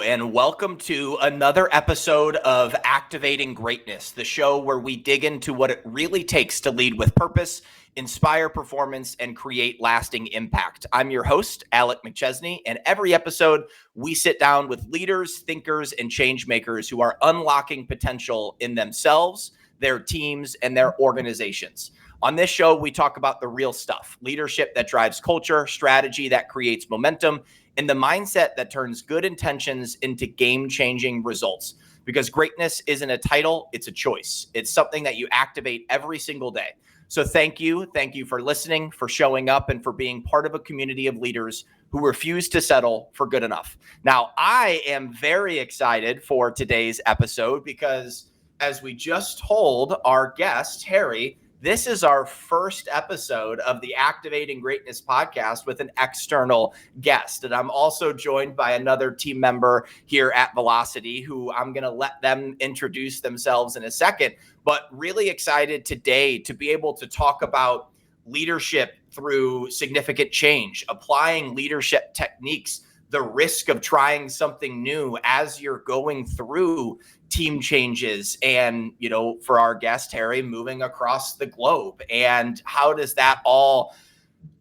and welcome to another episode of Activating Greatness, the show where we dig into what it really takes to lead with purpose, inspire performance, and create lasting impact. I'm your host, Alec McChesney, and every episode we sit down with leaders, thinkers, and change makers who are unlocking potential in themselves, their teams, and their organizations. On this show, we talk about the real stuff, leadership that drives culture, strategy that creates momentum, and the mindset that turns good intentions into game-changing results. Because greatness isn't a title, it's a choice. It's something that you activate every single day. So thank you. Thank you for listening, for showing up, and for being part of a community of leaders who refuse to settle for good enough. Now, I am very excited for today's episode because, as we just told our guest, Harry, this is our first episode of the Activating Greatness podcast with an external guest. And I'm also joined by another team member here at Velocity, who I'm going to let them introduce themselves in a second. But really excited today to be able to talk about leadership through significant change, applying leadership techniques, the risk of trying something new as you're going through team changes, and, you know, for our guest, Harry, moving across the globe. And how does that all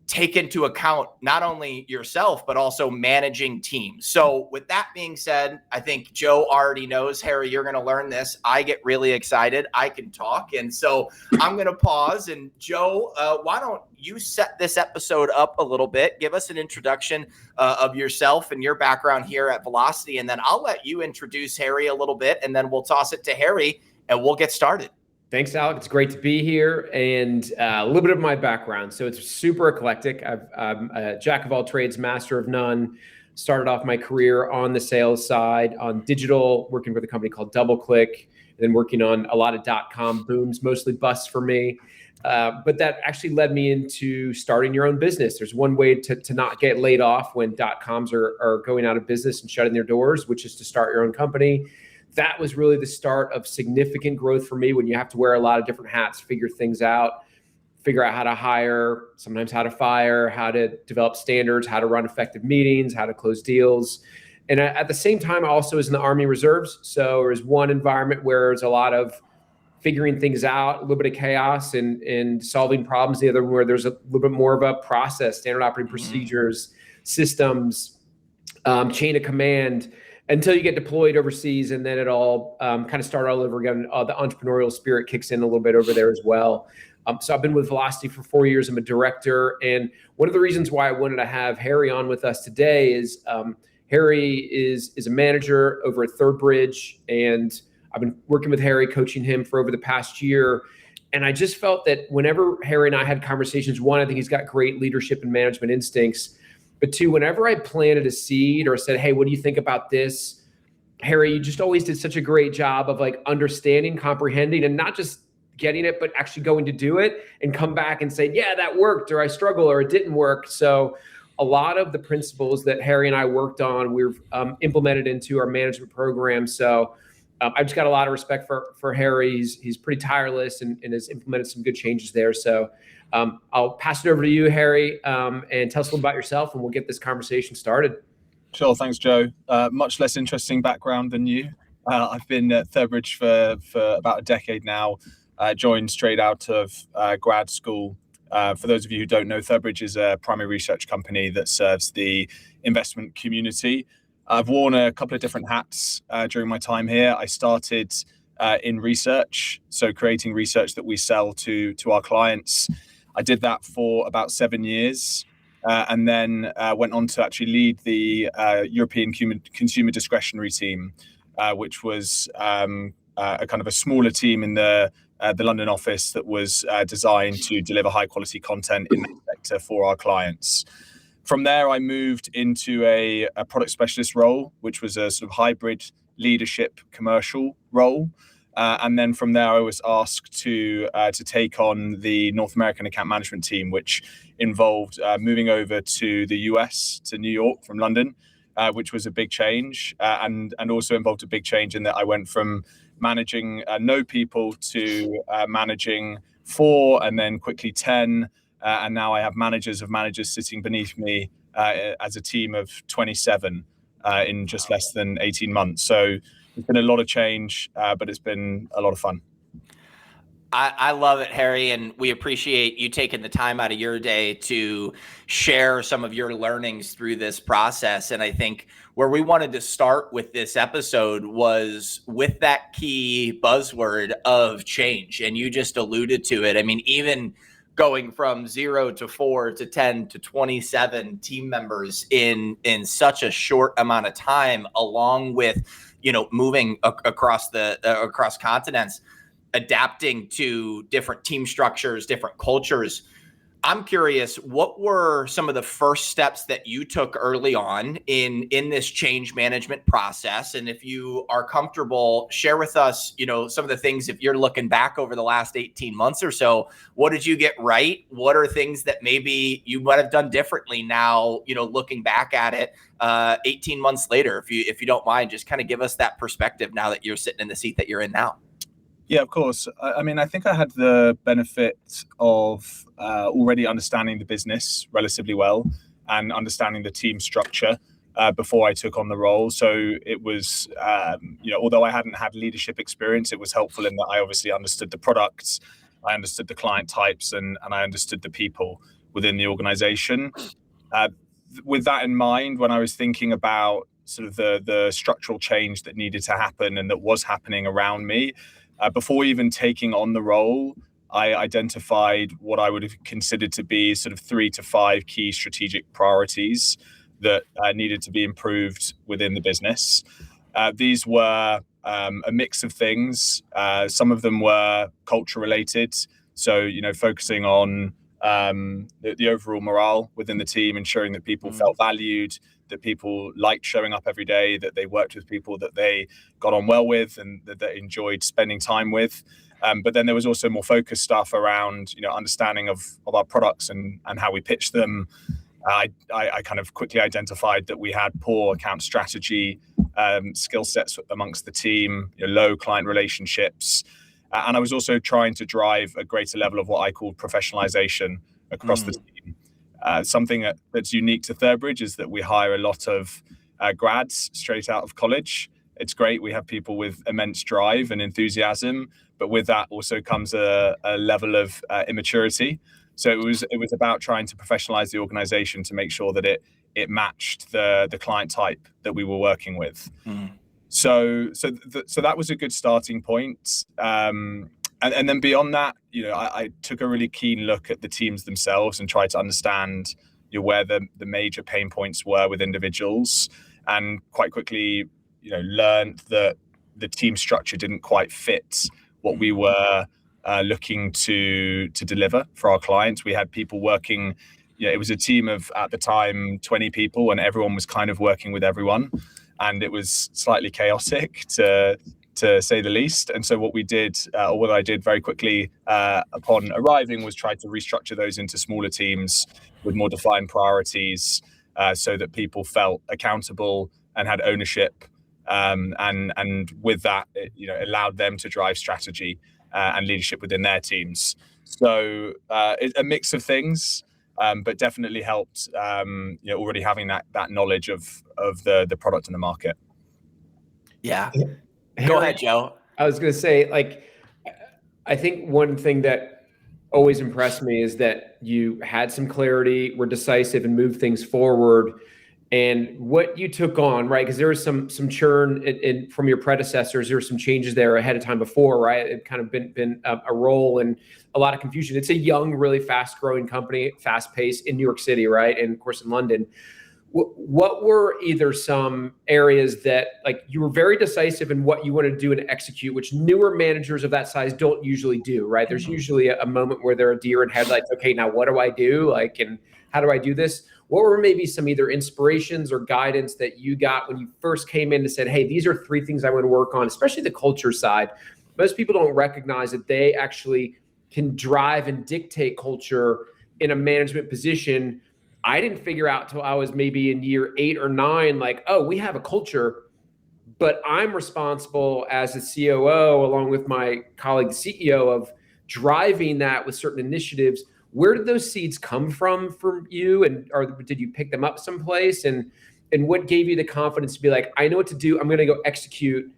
take into account not only yourself, but also managing teams? So with that being said, I think Joe already knows, Harry, you're going to learn this. I get really excited. I can talk. And so I'm going to pause. And Joe, why don't you set this episode up a little bit? Give us an introduction of yourself and your background here at Velocity. And then I'll let you introduce Harry a little bit, and then we'll toss it to Harry and we'll get started. Thanks, Alec. It's great to be here, and a little bit of my background. So it's super eclectic. I'm a jack of all trades, master of none. Started off my career on the sales side, on digital, working with a company called DoubleClick, and then working on a lot of .com booms, mostly busts for me. But that actually led me into starting your own business. There's one way to not get laid off when .coms are going out of business and shutting their doors, which is to start your own company. That was really the start of significant growth for me, when you have to wear a lot of different hats, figure things out, figure out how to hire, sometimes how to fire, how to develop standards, how to run effective meetings, how to close deals. And at the same time, I also was in the Army Reserves. So there was one environment where there's a lot of figuring things out, a little bit of chaos and solving problems. The other one where there's a little bit more of a process, standard operating procedures, systems, chain of command, until you get deployed overseas, and then it all kind of start all over again. The entrepreneurial spirit kicks in a little bit over there as well. So I've been with Velocity for 4 years. I'm a director. And one of the reasons why I wanted to have Harry on with us today is Harry is a manager over at Third Bridge. And I've been working with Harry, coaching him for over the past year. And I just felt that whenever Harry and I had conversations, one, I think he's got great leadership and management instincts. But two, whenever I planted a seed or said, hey, what do you think about this? Harry, you just always did such a great job of like understanding, comprehending, and not just getting it, but actually going to do it and come back and say, yeah, that worked, or I struggle, or it didn't work. So a lot of the principles that Harry and I worked on, we've implemented into our management program. So I've just got a lot of respect for Harry. He's pretty tireless and has implemented some good changes there. So I'll pass it over to you, Harry, and tell us a little about yourself, and we'll get this conversation started. Sure. Thanks, Joe. Much less interesting background than you. I've been at Third Bridge for about a decade now. Joined straight out of grad school. For those of you who don't know, Third Bridge is a primary research company that serves the investment community. I've worn a couple of different hats during my time here. I started in research, so creating research that we sell to our clients. I did that for about 7 years, and then went on to actually lead the European consumer discretionary team, which was a kind of a smaller team in the London office that was designed to deliver high quality content in that sector for our clients. From there, I moved into a product specialist role, which was a sort of hybrid leadership commercial role. And then from there, I was asked to take on the North American account management team, which involved moving over to the US, to New York from London, which was a big change, and also involved a big change in that I went from managing no people to managing 4 and then quickly 10. And now I have managers of managers sitting beneath me as a team of 27. in just less than 18 months. So it's been a lot of change, but it's been a lot of fun. I love it, Harry, and we appreciate you taking the time out of your day to share some of your learnings through this process. And I think where we wanted to start with this episode was with that key buzzword of change. And you just alluded to it. I mean, even going from 0 to 4 to 10 to 27 team members in such a short amount of time, along with, moving across continents, adapting to different team structures, different cultures. I'm curious, what were some of the first steps that you took early on in this change management process? And if you are comfortable, share with us, some of the things, if you're looking back over the last 18 months or so, what did you get right? What are things that maybe you might have done differently now, looking back at it 18 months later? If you don't mind, just kind of give us that perspective now that you're sitting in the seat that you're in now. Yeah, of course. I mean, I think I had the benefit of already understanding the business relatively well and understanding the team structure before I took on the role. So it was, although I hadn't had leadership experience, it was helpful in that I obviously understood the products, I understood the client types, and I understood the people within the organization. With that in mind, when I was thinking about sort of the structural change that needed to happen and that was happening around me, before even taking on the role, I identified what I would have considered to be sort of 3 to 5 key strategic priorities that needed to be improved within the business. These were a mix of things. Some of them were culture related. So, focusing on the overall morale within the team, ensuring that people felt valued, that people liked showing up every day, that they worked with people that they got on well with and that they enjoyed spending time with. But then there was also more focused stuff around, understanding of our products and how we pitch them. I kind of quickly identified that we had poor account strategy, skill sets amongst the team, low client relationships. And I was also trying to drive a greater level of what I called professionalization across the team. Something that's unique to ThirdBridge is that we hire a lot of grads straight out of college. It's great. We have people with immense drive and enthusiasm, but with that also comes a level of immaturity. So it was about trying to professionalize the organization to make sure that it matched the client type that we were working with. So that was a good starting point. And then beyond that, I took a really keen look at the teams themselves and tried to understand where the major pain points were with individuals, and quite quickly, learned that the team structure didn't quite fit what we were looking to deliver for our clients. We had people working, it was a team of, at the time, 20 people, and everyone was kind of working with everyone. And it was slightly chaotic to say the least. And so what we did, or what I did very quickly upon arriving, was try to restructure those into smaller teams with more defined priorities, so that people felt accountable and had ownership. And with that, it, allowed them to drive strategy and leadership within their teams. So a mix of things, but definitely helped, already having that knowledge of the product and the market. Yeah. Harry, go ahead, Joe. I was going to say, I think one thing that always impressed me is that you had some clarity, were decisive, and moved things forward. And what you took on, right? Because there was some churn in from your predecessors. There were some changes there ahead of time before, right? It kind of been a role and a lot of confusion. It's a young, really fast-growing company, fast-paced in New York City, right? And of course in London. What were either some areas that you were very decisive in what you wanted to do and execute, which newer managers of that size don't usually do, right? There's usually a moment where they're a deer in headlights. Okay, now what do I do? And how do I do this? What were maybe some either inspirations or guidance that you got when you first came in and said, hey, these are 3 things I want to work on, especially the culture side? Most people don't recognize that they actually can drive and dictate culture in a management position. I didn't figure out till I was maybe in year 8 or 9, we have a culture, but I'm responsible as a COO along with my colleague, the CEO, of driving that with certain initiatives. Where did those seeds come from you? Or did you pick them up someplace? And and what gave you the confidence to be like, I know what to do. I'm going to go execute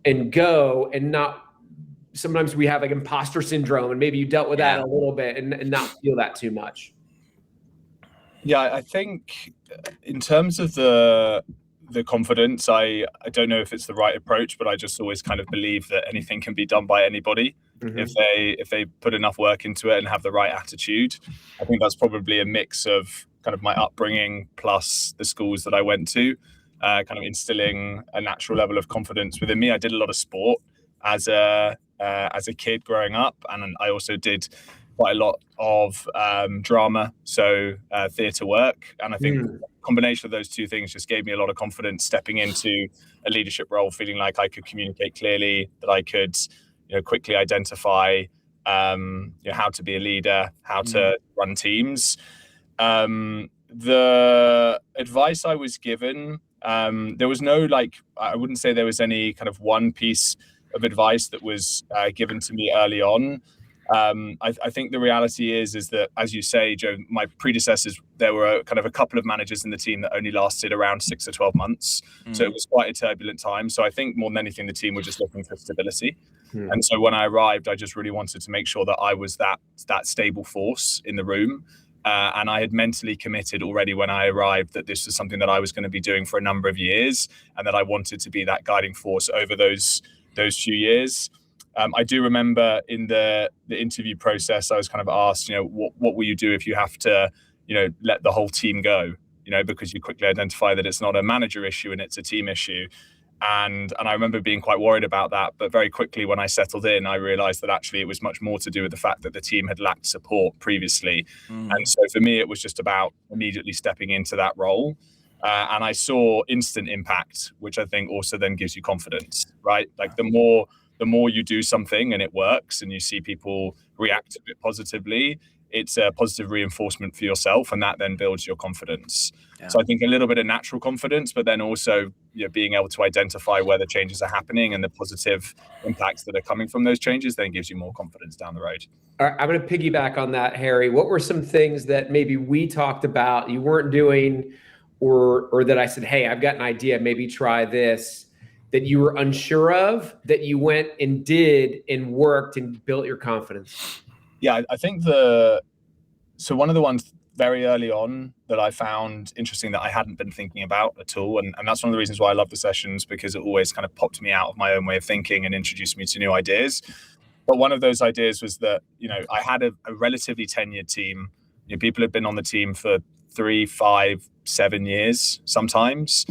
and go, and not, sometimes we have like imposter syndrome, and maybe you dealt with that a little bit and not feel that too much. Yeah, I think in terms of the confidence, I don't know if it's the right approach, but I just always kind of believe that anything can be done by anybody if they put enough work into it and have the right attitude. I think that's probably a mix of kind of my upbringing plus the schools that I went to, kind of instilling a natural level of confidence within me. I did a lot of sport as a kid growing up, and I also did quite a lot of drama, so theatre work, and I think the combination of those two things just gave me a lot of confidence stepping into a leadership role, feeling like I could communicate clearly, that I could quickly identify how to be a leader, how to run teams. The advice I was given, there was no, I wouldn't say there was any kind of one piece of advice that was given to me early on. I think the reality is that, as you say, Joe, my predecessors, there were kind of a couple of managers in the team that only lasted around 6 or 12 months. So it was quite a turbulent time. So I think more than anything, the team were just looking for stability. And so when I arrived, I just really wanted to make sure that I was that stable force in the room. And I had mentally committed already when I arrived that this was something that I was going to be doing for a number of years, and that I wanted to be that guiding force over those few years. I do remember in the interview process, I was kind of asked, what will you do if you have to, let the whole team go, because you quickly identify that it's not a manager issue and it's a team issue. And I remember being quite worried about that. But very quickly, when I settled in, I realized that actually it was much more to do with the fact that the team had lacked support previously. And so for me, it was just about immediately stepping into that role. And I saw instant impact, which I think also then gives you confidence, right? Like the more you do something and it works and you see people react to it positively, it's a positive reinforcement for yourself, and that then builds your confidence. Yeah. So I think a little bit of natural confidence, but then also being able to identify where the changes are happening and the positive impacts that are coming from those changes then gives you more confidence down the road. All right, I'm going to piggyback on that, Harry. What were some things that maybe we talked about you weren't doing, or that I said, hey, I've got an idea, maybe try this, that you were unsure of, that you went and did and worked and built your confidence? Yeah, I think so one of the ones very early on that I found interesting that I hadn't been thinking about at all, and that's one of the reasons why I love the sessions, because it always kind of popped me out of my own way of thinking and introduced me to new ideas. But one of those ideas was that, I had a relatively tenured team. People had been on the team for 3, 5, 7 years sometimes.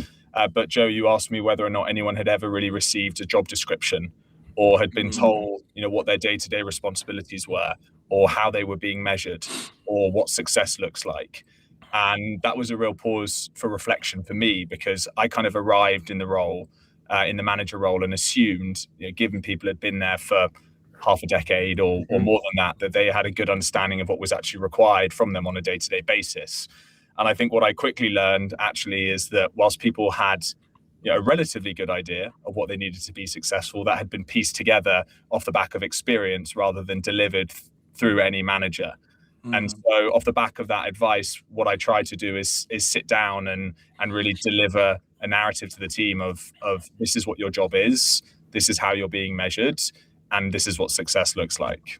But Joe, you asked me whether or not anyone had ever really received a job description or had been told, what their day-to-day responsibilities were, or how they were being measured, or what success looks like. And that was a real pause for reflection for me, because I kind of arrived in the role, in the manager role, and assumed, given people had been there for half a decade or more than that they had a good understanding of what was actually required from them on a day-to-day basis. And I think what I quickly learned actually is that whilst people had a relatively good idea of what they needed to be successful, that had been pieced together off the back of experience rather than delivered through any manager. And so off the back of that advice, what I tried to do is sit down and really deliver a narrative to the team of this is what your job is, this is how you're being measured, and this is what success looks like.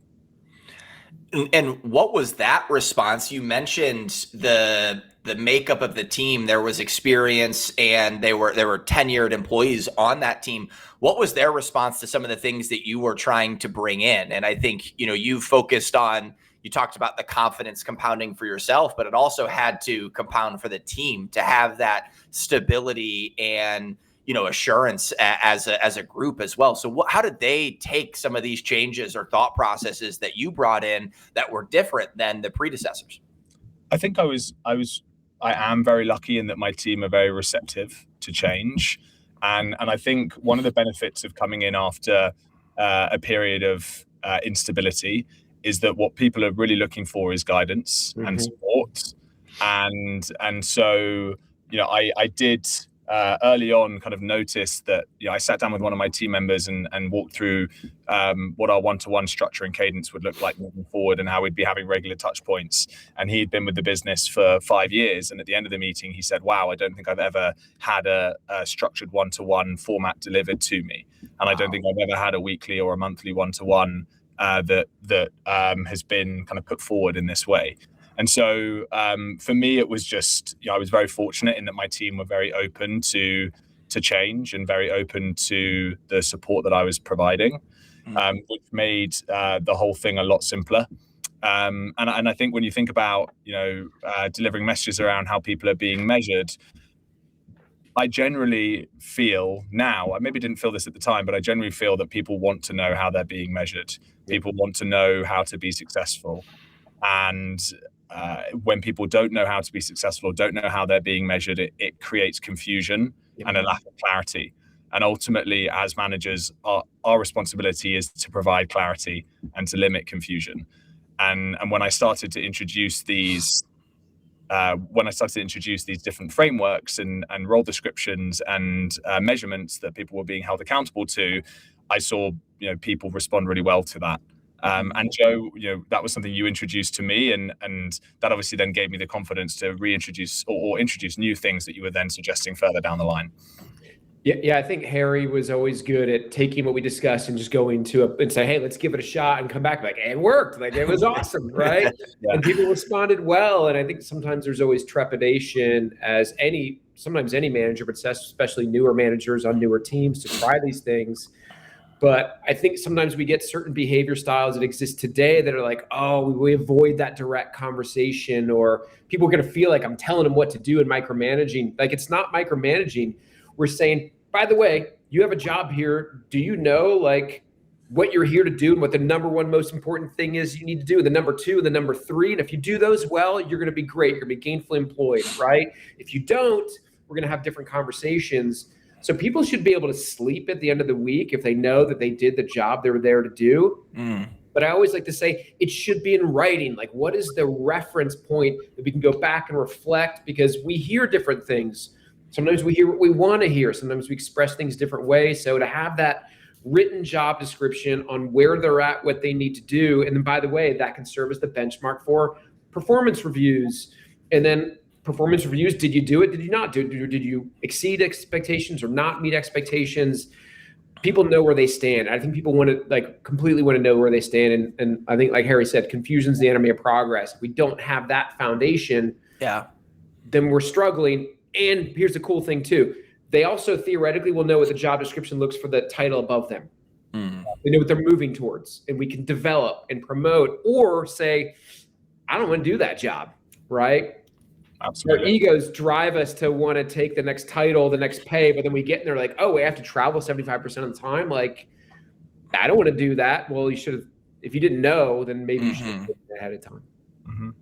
And what was that response? You mentioned the makeup of the team. There was experience, and there were tenured employees on that team. What was their response to some of the things that you were trying to bring in? And I think, you focused on, you talked about the confidence compounding for yourself, but it also had to compound for the team to have that stability and, assurance as a group as well. So how did they take some of these changes or thought processes that you brought in that were different than the predecessors? I think I am very lucky in that my team are very receptive to change. And I think one of the benefits of coming in after a period of instability is that what people are really looking for is guidance and support. And so, I did early on kind of noticed that I sat down with one of my team members and walked through what our one-to-one structure and cadence would look like moving forward and how we'd be having regular touch points. And he'd been with the business for 5 years. And at the end of the meeting, he said, wow, I don't think I've ever had a structured one-to-one format delivered to me. And I don't think I've ever had a weekly or a monthly one-to-one that has been kind of put forward in this way. And so for me, it was just, I was very fortunate in that my team were very open to change and very open to the support that I was providing, which made the whole thing a lot simpler. And I think when you think about, delivering messages around how people are being measured, I generally feel now, I maybe didn't feel this at the time, but I generally feel that people want to know how they're being measured. People want to know how to be successful. And when people don't know how to be successful, don't know how they're being measured, it creates confusion and a lack of clarity. And ultimately, as managers, our responsibility is to provide clarity and to limit confusion. And when I started to introduce these different frameworks and role descriptions and measurements that people were being held accountable to, I saw people respond really well to that. And Joe, that was something you introduced to me, and that obviously then gave me the confidence to reintroduce or introduce new things that you were then suggesting further down the line. Yeah, I think Harry was always good at taking what we discussed and just going to and say, hey, let's give it a shot, and come back like, hey, it worked. Like, it was awesome, right? Yeah. And people responded well. And I think sometimes there's always trepidation sometimes any manager, but especially newer managers on newer teams, to try these things. But I think sometimes we get certain behavior styles that exist today that are like, oh, we avoid that direct conversation, or people are going to feel like I'm telling them what to do and micromanaging. Like, it's not micromanaging. We're saying, by the way, you have a job here. Do you know like what you're here to do and what the number one most important thing is you need to do, the number two, and the number three? And if you do those well, you're going to be great. You're going to be gainfully employed, right? If you don't, we're going to have different conversations. So people should be able to sleep at the end of the week if they know that they did the job they were there to do. But I always like to say it should be in writing. Like, what is the reference point that we can go back and reflect? Because we hear different things. Sometimes we hear what we want to hear. Sometimes we express things different ways. So to have that written job description on where they're at, what they need to do. And then, by the way, that can serve as the benchmark for performance reviews. And then performance reviews, did you do it? Did you not do it? Did you exceed expectations or not meet expectations? People know where they stand. I think people want to completely want to know where they stand. And I think, like Harry said, confusion is the enemy of progress. If we don't have that foundation, then we're struggling. And here's the cool thing too. They also theoretically will know what the job description looks for the title above them. They know what they're moving towards, and we can develop and promote, or say, I don't want to do that job, right? Absolutely. Our egos drive us to want to take the next title, the next pay, but then we get in there like, oh, we have to travel 75% of the time. Like, I don't want to do that. Well, you should have, if you didn't know, then maybe you should have done it ahead of time.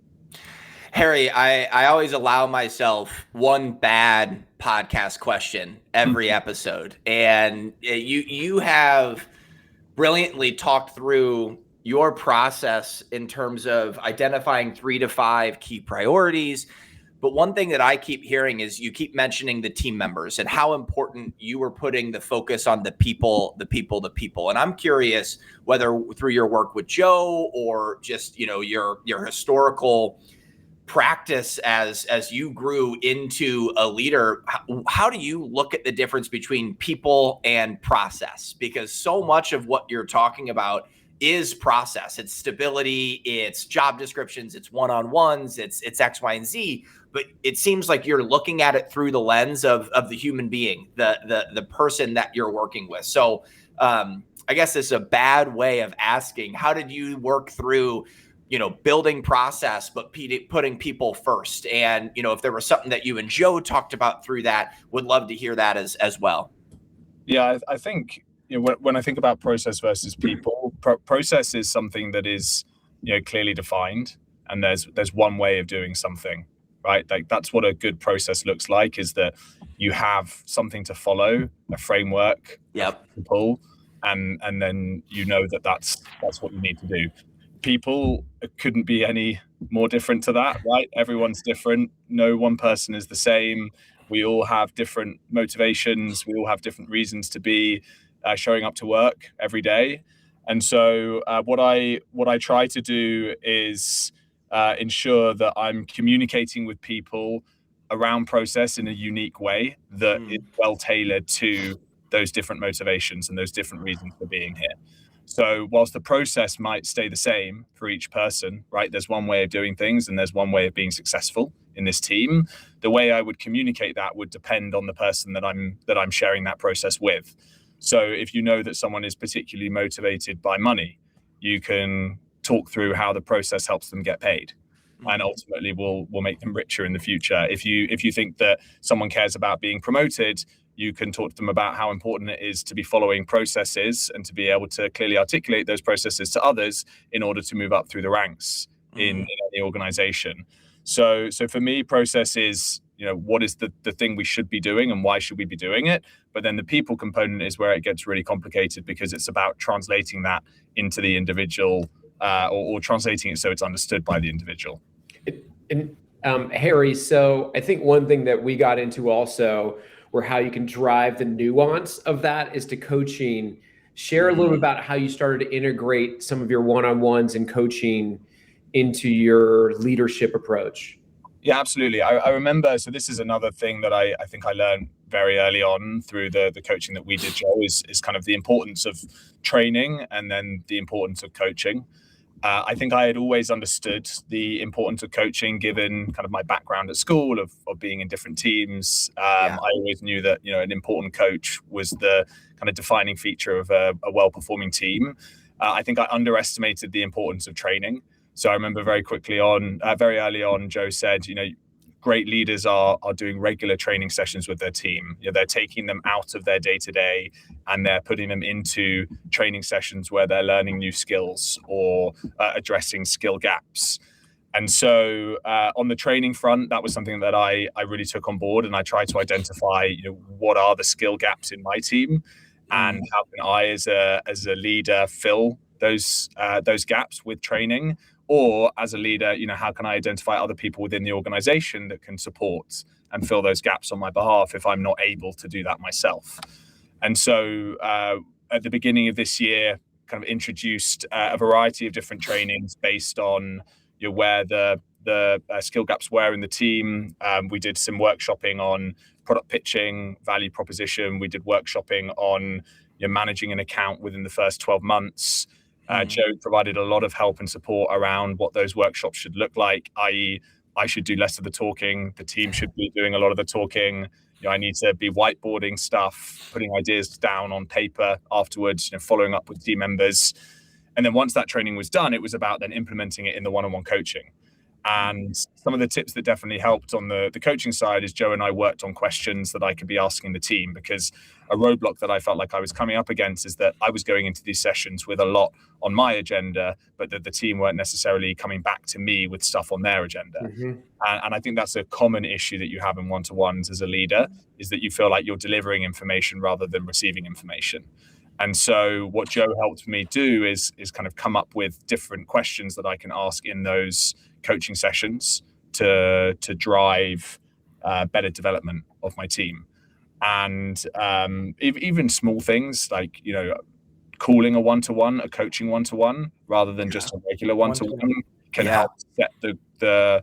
Harry, I always allow myself one bad podcast question every episode. And you have brilliantly talked through your process in terms of identifying 3 to 5 key priorities. But one thing that I keep hearing is you keep mentioning the team members and how important you were putting the focus on the people. And I'm curious whether through your work with Joe or just, your historical practice as you grew into a leader, how do you look at the difference between people and process? Because so much of what you're talking about is process. It's stability, it's job descriptions, it's one-on-ones, it's X, Y, and Z. But it seems like you're looking at it through the lens of the human being, the person that you're working with. So I guess it's a bad way of asking, how did you work through building process, but putting people first? And, if there was something that you and Joe talked about through that, would love to hear that as well. Yeah, I think, when I think about process versus people, process is something that is, clearly defined, and there's one way of doing something, right? Like, that's what a good process looks like, is that you have something to follow, a framework, to pull, and then that's what you need to do. People couldn't be any more different to that, right? Everyone's different. No one person is the same. We all have different motivations. We all have different reasons to be showing up to work every day. And so what I try to do is ensure that I'm communicating with people around process in a unique way that is well tailored to those different motivations and those different reasons for being here. So whilst the process might stay the same for each person, right? There's one way of doing things and there's one way of being successful in this team. The way I would communicate that would depend on the person that I'm sharing that process with. So if you know that someone is particularly motivated by money, you can talk through how the process helps them get paid and ultimately will make them richer in the future. If you think that someone cares about being promoted, you can talk to them about how important it is to be following processes and to be able to clearly articulate those processes to others in order to move up through the ranks in any organization. So for me, process is, what is the thing we should be doing and why should we be doing it? But then the people component is where it gets really complicated because it's about translating that into the individual or translating it so it's understood by the individual. Harry, so I think one thing that we got into also where how you can drive the nuance of that is to coaching. Share a little bit about how you started to integrate some of your one-on-ones and coaching into your leadership approach. Yeah, absolutely. I remember, so this is another thing that I think I learned very early on through the coaching that we did, Joe, is kind of the importance of training and then the importance of coaching. I think I had always understood the importance of coaching given kind of my background at school of being in different teams. I always knew that, an important coach was the kind of defining feature of a well-performing team. I think I underestimated the importance of training. So I remember very early on, Joe said, great leaders are doing regular training sessions with their team. They're taking them out of their day-to-day and they're putting them into training sessions where they're learning new skills or addressing skill gaps. And so on the training front, that was something that I really took on board, and I tried to identify, what are the skill gaps in my team and how can I as a leader fill those gaps with training. Or as a leader, how can I identify other people within the organization that can support and fill those gaps on my behalf if I'm not able to do that myself? And so at the beginning of this year, kind of introduced a variety of different trainings based on where the skill gaps were in the team. We did some workshopping on product pitching, value proposition. We did workshopping on managing an account within the first 12 months. Joe provided a lot of help and support around what those workshops should look like, i.e. I should do less of the talking. The team should be doing a lot of the talking. I need to be whiteboarding stuff, putting ideas down on paper afterwards, following up with team members. And then once that training was done, it was about then implementing it in the one-on-one coaching. And some of the tips that definitely helped on the coaching side is Joe and I worked on questions that I could be asking the team, because a roadblock that I felt like I was coming up against is that I was going into these sessions with a lot on my agenda, but that the team weren't necessarily coming back to me with stuff on their agenda. And I think that's a common issue that you have in one-to-ones as a leader, is that you feel like you're delivering information rather than receiving information. And so what Joe helped me do is kind of come up with different questions that I can ask in those coaching sessions to drive better development of my team. And even small things like, calling a one-to-one, a coaching one-to-one, rather than just a regular one-to-one can help set the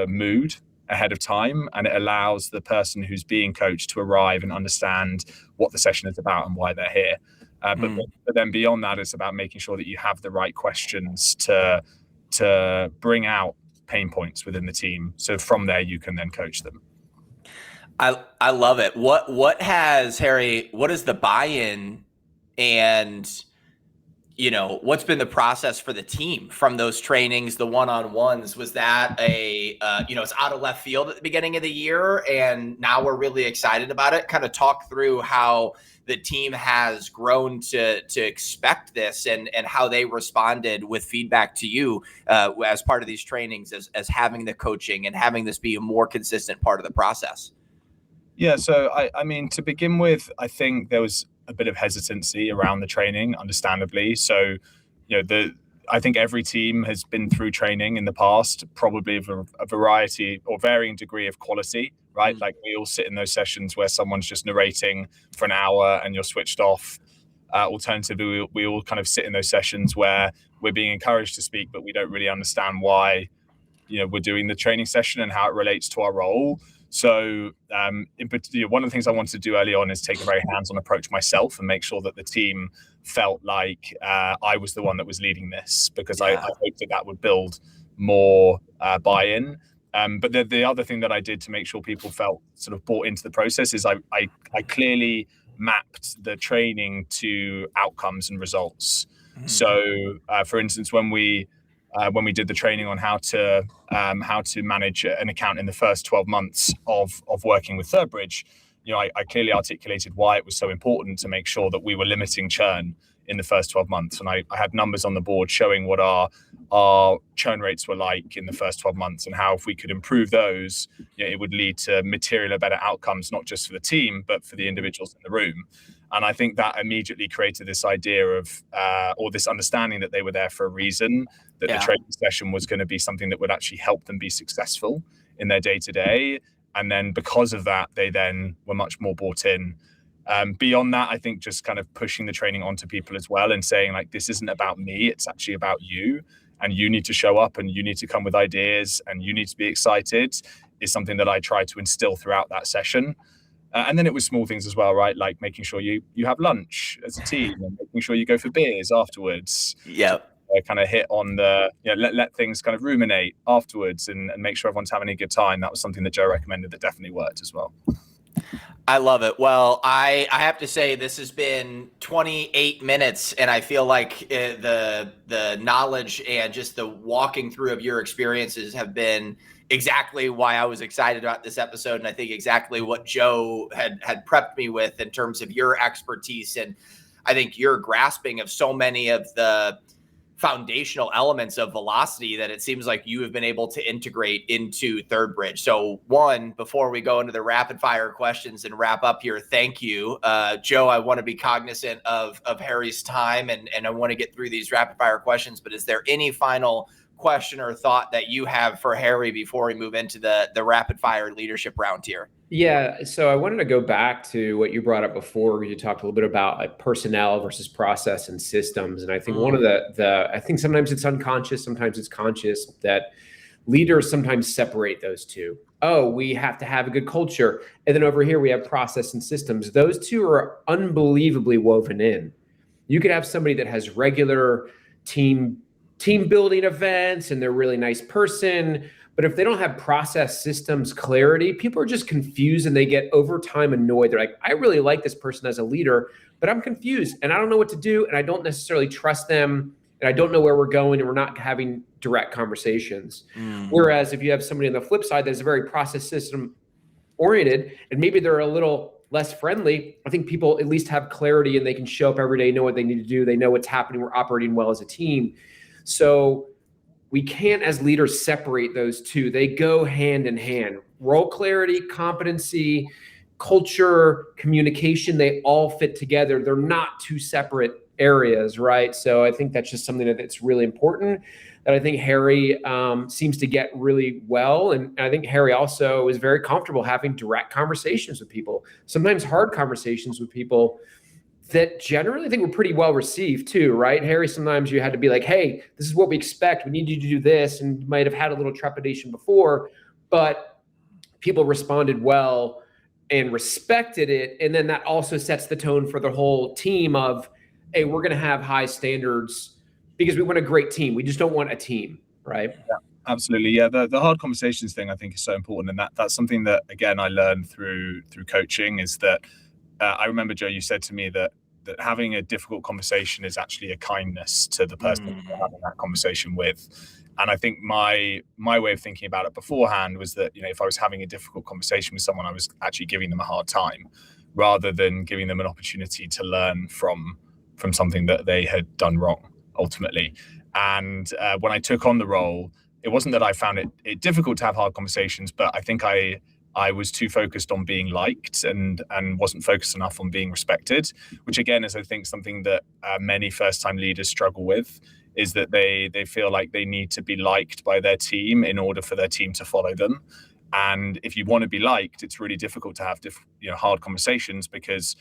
mood ahead of time, and it allows the person who's being coached to arrive and understand what the session is about and why they're here. But then beyond that, it's about making sure that you have the right questions to bring out pain points within the team. So from there, you can then coach them. I love it. What has, Harry, what is the buy-in and what's been the process for the team from those trainings, the one-on-ones? Was that it's out of left field at the beginning of the year and now we're really excited about it? Kind of talk through how the team has grown to expect this and how they responded with feedback to you as part of these trainings as having the coaching and having this be a more consistent part of the process. Yeah, so I mean, to begin with, I think there was a bit of hesitancy around the training, understandably. So, I think every team has been through training in the past, probably of a variety or varying degree of quality, right? Like we all sit in those sessions where someone's just narrating for an hour and you're switched off. Alternatively, we all kind of sit in those sessions where we're being encouraged to speak, but we don't really understand why, we're doing the training session and how it relates to our role. So in particular, one of the things I wanted to do early on is take a very hands-on approach myself and make sure that the team felt like I was the one that was leading this, because I hoped that would build more buy-in. But the other thing that I did to make sure people felt sort of bought into the process is I clearly mapped the training to outcomes and results. Mm-hmm. So, for instance, when we did the training on how to manage an account in the first 12 months of working with ThirdBridge, I clearly articulated why it was so important to make sure that we were limiting churn in the first 12 months. And I had numbers on the board showing what our churn rates were like in the first 12 months and how if we could improve those, it would lead to materially better outcomes, not just for the team, but for the individuals in the room. And I think that immediately created this idea of, or this understanding that they were there for a reason, that the training session was going to be something that would actually help them be successful in their day-to-day. And then because of that, they then were much more bought in. Beyond that, I think just kind of pushing the training onto people as well and saying, like, this isn't about me, it's actually about you. And you need to show up and you need to come with ideas and you need to be excited is something that I try to instill throughout that session. And then it was small things as well, right? Like making sure you have lunch as a team and making sure you go for beers afterwards. Yeah. Kind of hit on the, let things kind of ruminate afterwards and make sure everyone's having a good time. That was something that Joe recommended that definitely worked as well. I love it. Well, I have to say this has been 28 minutes, and I feel like the knowledge and just the walking through of your experiences have been exactly why I was excited about this episode, and I think exactly what Joe had prepped me with in terms of your expertise, and I think your grasping of so many of the foundational elements of velocity that it seems like you have been able to integrate into ThirdBridge. So one, before we go into the rapid fire questions and wrap up here, thank you. Joe, I want to be cognizant of Harry's time and I want to get through these rapid fire questions, but is there any final question or thought that you have for Harry before we move into the rapid fire leadership round here? Yeah, so I wanted to go back to what you brought up before. You talked a little bit about like personnel versus process and systems. And I think one of I think sometimes it's unconscious, sometimes it's conscious, that leaders sometimes separate those two. Oh, we have to have a good culture. And then over here, we have process and systems. Those two are unbelievably woven in. You could have somebody that has regular team building events and they're a really nice person, but if they don't have process, systems, clarity, people are just confused and they get over time annoyed. They're like, I really like this person as a leader, but I'm confused and I don't know what to do and I don't necessarily trust them and I don't know where we're going and we're not having direct conversations. Whereas if you have somebody on the flip side that's very process system oriented and maybe they're a little less friendly, I think people at least have clarity and they can show up every day, know what they need to do. They know what's happening. We're operating well as a team. So we can't, as leaders, separate those two. They go hand in hand. Role clarity, competency, culture, communication, they all fit together. They're not two separate areas, right? So I think that's just something that's really important that I think Harry seems to get really well. And I think Harry also is very comfortable having direct conversations with people, sometimes hard conversations with people that generally I think were pretty well received too, right? Harry, sometimes you had to be like, hey, this is what we expect. We need you to do this. And you might have had a little trepidation before, but people responded well and respected it. And then that also sets the tone for the whole team of, hey, we're going to have high standards because we want a great team. We just don't want a team, right? Yeah, absolutely. Yeah, the hard conversations thing I think is so important. And that's something that, again, I learned through coaching is that I remember, Joe, you said to me that having a difficult conversation is actually a kindness to the person that you're having that conversation with. And I think my way of thinking about it beforehand was that, if I was having a difficult conversation with someone, I was actually giving them a hard time rather than giving them an opportunity to learn from something that they had done wrong, ultimately. And when I took on the role, it wasn't that I found it difficult to have hard conversations, but I think I was too focused on being liked and wasn't focused enough on being respected, which again is, I think, something that many first-time leaders struggle with, is that they feel like they need to be liked by their team in order for their team to follow them. And if you want to be liked, it's really difficult to have hard conversations, because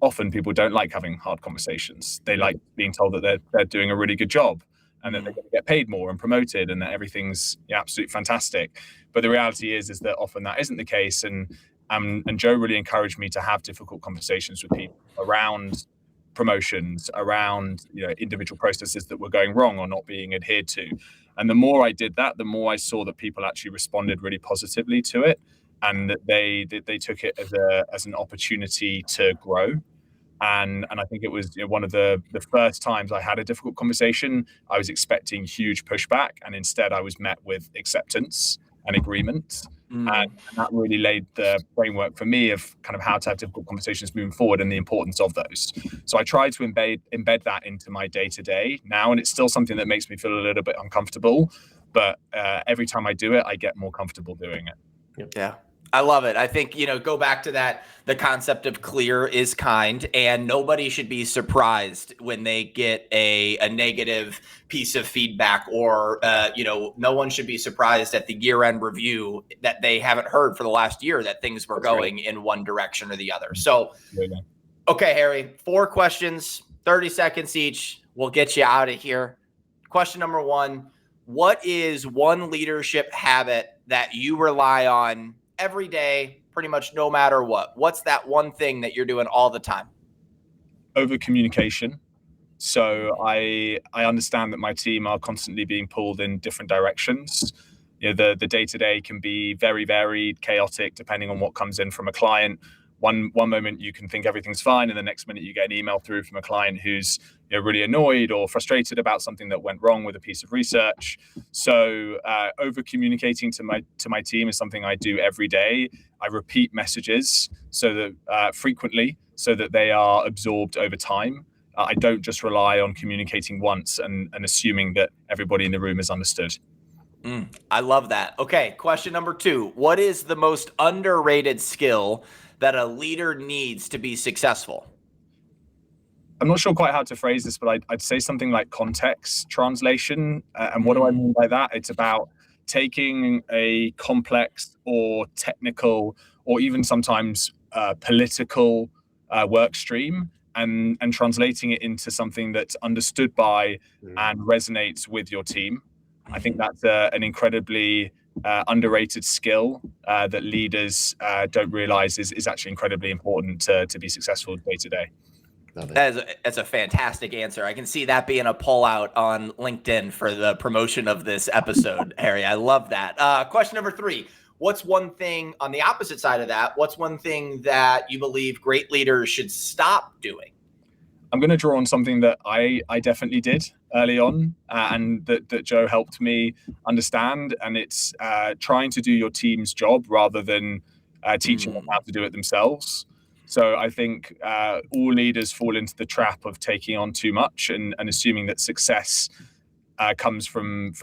often people don't like having hard conversations. They like being told that they're doing a really good job, and that they're going to get paid more and promoted, and that everything's absolutely fantastic. But the reality is that often that isn't the case. And Joe really encouraged me to have difficult conversations with people around promotions, around individual processes that were going wrong or not being adhered to. And the more I did that, the more I saw that people actually responded really positively to it, and that they took it as an opportunity to grow. And I think it was one of the first times I had a difficult conversation. I was expecting huge pushback, and instead I was met with acceptance and agreement. And that really laid the framework for me of kind of how to have difficult conversations moving forward, and the importance of those. So I try to embed that into my day-to-day now, and it's still something that makes me feel a little bit uncomfortable, but every time I do it, I get more comfortable doing it. Yeah. I love it. I think, go back to that, the concept of clear is kind, and nobody should be surprised when they get a negative piece of feedback, or, no one should be surprised at the year-end review that they haven't heard for the last year that things were going in one direction or the other. So, okay, Harry, 4 questions, 30 seconds each. We'll get you out of here. Question number 1, what is one leadership habit that you rely on every day, pretty much no matter what? What's that one thing that you're doing all the time? Over communication. So I understand that my team are constantly being pulled in different directions. The day-to-day can be very varied, chaotic, depending on what comes in from a client. One moment you can think everything's fine, and the next minute you get an email through from a client who's really annoyed or frustrated about something that went wrong with a piece of research. So over communicating to my team is something I do every day. I repeat messages so that frequently, so that they are absorbed over time. I don't just rely on communicating once and assuming that everybody in the room has understood. I love that. Okay, question number 2. What is the most underrated skill that a leader needs to be successful? I'm not sure quite how to phrase this, but I'd say something like context translation. And what do I mean by that? It's about taking a complex or technical, or even sometimes political work stream, and translating it into something that's understood by and resonates with your team. I think that's an incredibly underrated skill that leaders don't realize is actually incredibly important to be successful day to day. That's a fantastic answer. I can see that being a pull out on LinkedIn for the promotion of this episode, Harry. I love that. Question number 3. What's one thing on the opposite side of that? What's one thing that you believe great leaders should stop doing? I'm going to draw on something that I definitely did early on, and that Joe helped me understand. And it's trying to do your team's job rather than teaching them how to do it themselves. So I think all leaders fall into the trap of taking on too much and assuming that success comes from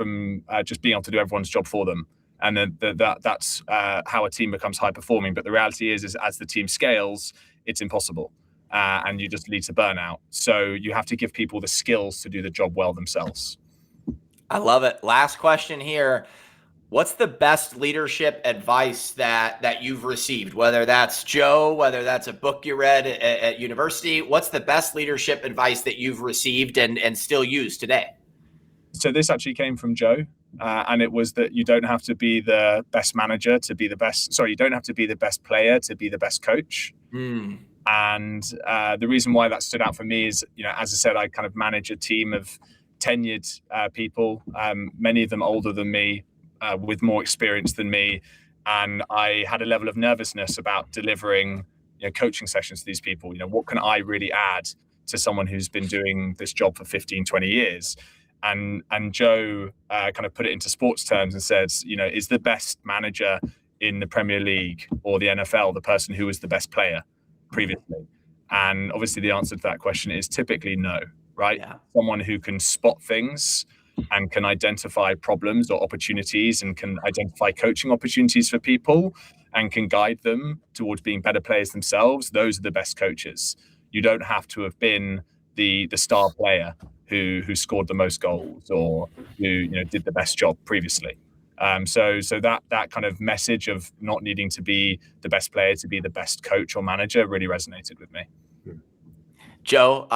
just being able to do everyone's job for them. And then that's how a team becomes high performing. But the reality is as the team scales, it's impossible. And you just lead to burnout. So you have to give people the skills to do the job well themselves. I love it. Last question here. What's the best leadership advice that you've received? Whether that's Joe, whether that's a book you read at university, what's the best leadership advice that you've received and still use today? So this actually came from Joe, and it was that you don't have to be the best manager to be the best. Sorry, you don't have to be the best player to be the best coach. And the reason why that stood out for me is, as I said, I kind of manage a team of tenured people, many of them older than me, with more experience than me. And I had a level of nervousness about delivering coaching sessions to these people. What can I really add to someone who's been doing this job for 15, 20 years? And Joe kind of put it into sports terms and said, is the best manager in the Premier League or the NFL the person who was the best player previously? And obviously the answer to that question is typically no, right? Yeah. Someone who can spot things and can identify problems or opportunities and can identify coaching opportunities for people and can guide them towards being better players themselves. Those are the best coaches. You don't have to have been the star player who scored the most goals or who did the best job previously. So that kind of message of not needing to be the best player to be the best coach or manager really resonated with me. Joe,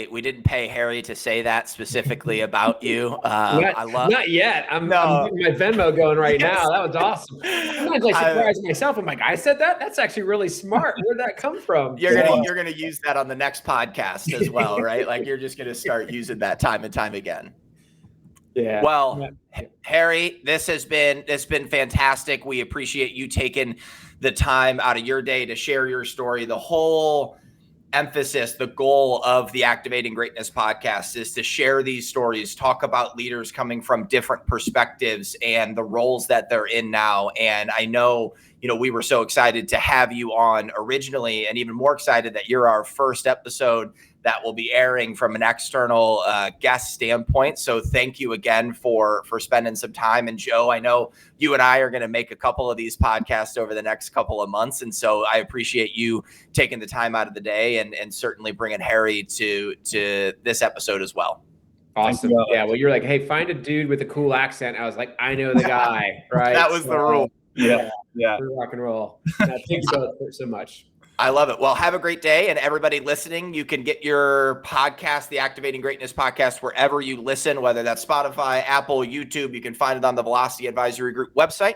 we didn't pay Harry to say that specifically about you. Not yet. I'm getting my Venmo going right now. That was awesome. Sometimes I surprise myself. I'm like, I said that? That's actually really smart. Where'd that come from? You're gonna use that on the next podcast as well, right? Like you're just gonna start using that time and time again. Yeah. Well, Harry, it's been fantastic. We appreciate you taking the time out of your day to share your story. The whole emphasis, the goal of the Activating Greatness podcast is to share these stories, talk about leaders coming from different perspectives and the roles that they're in now. And I know, we were so excited to have you on originally, and even more excited that you're our first episode that will be airing from an external guest standpoint. So thank you again for spending some time. And Joe, I know you and I are going to make a couple of these podcasts over the next couple of months. And so I appreciate you taking the time out of the day and certainly bringing Harry to this episode as well. Awesome. Yeah. Well, you're like, hey, find a dude with a cool accent. I was like, I know the guy, right? That was the rule. Yeah. Rock and roll. Thanks so much. I love it. Well, have a great day. And everybody listening, you can get your podcast, the Activating Greatness podcast, wherever you listen, whether that's Spotify, Apple, YouTube. You can find it on the Velocity Advisory Group website.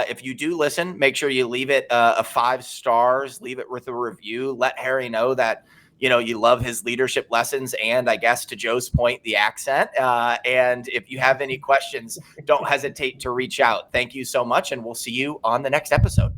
If you do listen, make sure you leave it a 5 stars, leave it with a review. Let Harry know that, you love his leadership lessons and, I guess, to Joe's point, the accent. And if you have any questions, don't hesitate to reach out. Thank you so much. And we'll see you on the next episode.